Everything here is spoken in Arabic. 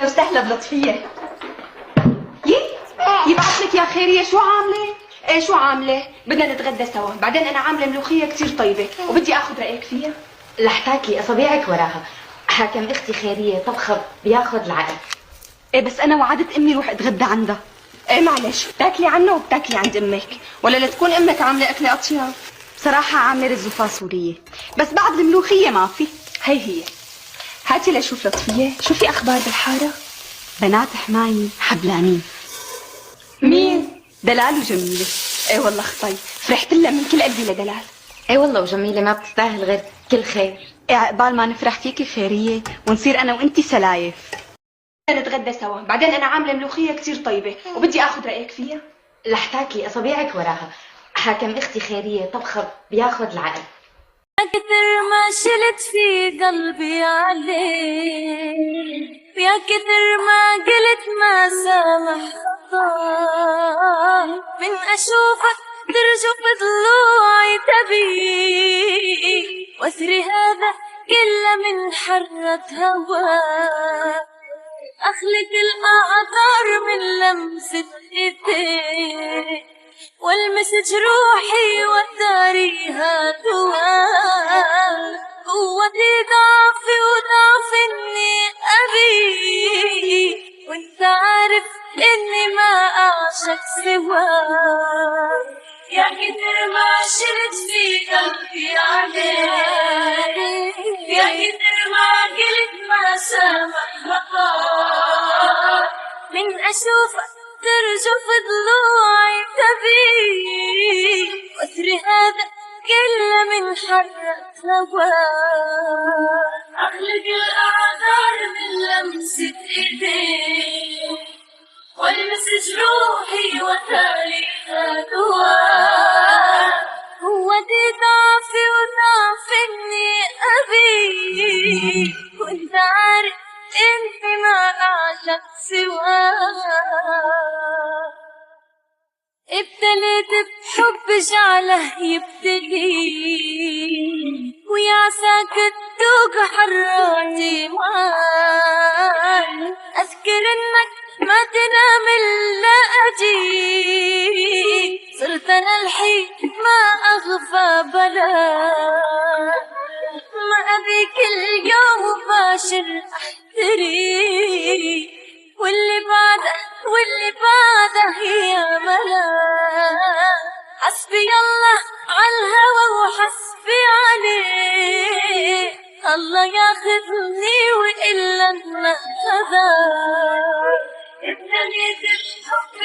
لو سهلة بلطفية. يبعث لك يا خيرية. شو عاملة؟ ايه شو عاملة؟ بدنا نتغدى سوا، بعدين أنا عاملة ملوخية كتير طيبة وبدي آخذ رأيك فيها. رح تاكلي أصابعك وراها. حاكم أختي خيرية طبخة بياخذ العقل. ايه بس أنا وعدت أمي روح أتغدى عندها. ايه معلش، بتاكلي عنه وبتاكلي عند أمك، ولا لتكون أمك عاملة أكلة أطيب؟ بصراحة عاملة رز وفاصولية، بس بعد الملوخية ما في. هي هاتي لشوف لطفية، شو في أخبار بالحارة؟ بنات حماية حبلانين. مين؟ دلال وجميلة. ايه والله خطي، فرحت لها من كل قلبي لدلال. اي والله وجميلة ما بتستاهل غير كل خير. ايه عقبال ما نفرح فيكي خيرية ونصير أنا وإنتي سلايف. نتغدى سوا، بعدين أنا عاملة ملوخية كتير طيبة وبدي آخذ رأيك فيها. رح تاكلي أصابعك وراها. حاكم أختي خيرية طبخة بياخذ العقل. كثر ما شلت في قلبي عليك، يا كثر ما قلت ما سامح خطاك، من أشوفك ترجف ضلوعي تبيك، وأثري هذا كله من حرة هواك، أخلق الأعذار من لمسة إيديك، والمس جروحي وداريها دواء، قوتي ضعفي وضعف اني ابيك، وانت عارف اني ما اعشق سواك، يا كتر ما شلت في قلبي عليك، يا كتر ما قلت ما سامح خطاك، من اشوفك ترجف ضلوعي تبيك، وأثري هذا كله من حرة هواك، أخلق الأعذار من لمسة إيديك، والمس جروحي وتاريخها دواء، هو دي ضعفي وضعف إني أبيك، وأنت عارف إني ما أعشق سواك، ابتليت بحب جعله يبتلي، ويا ساكت دوق حراتي معاك، أذكر إنك ما تنام إلا أجيك، صرت أنا الحين ما أغفى بلاك، ما أبي كل يوم مباشر أحتريك، واللي بعده يا ملاك، حسبي الله عالهوى وحسبي عليه، الله ياخذني وإلا ما خذاك، ابتليت الحب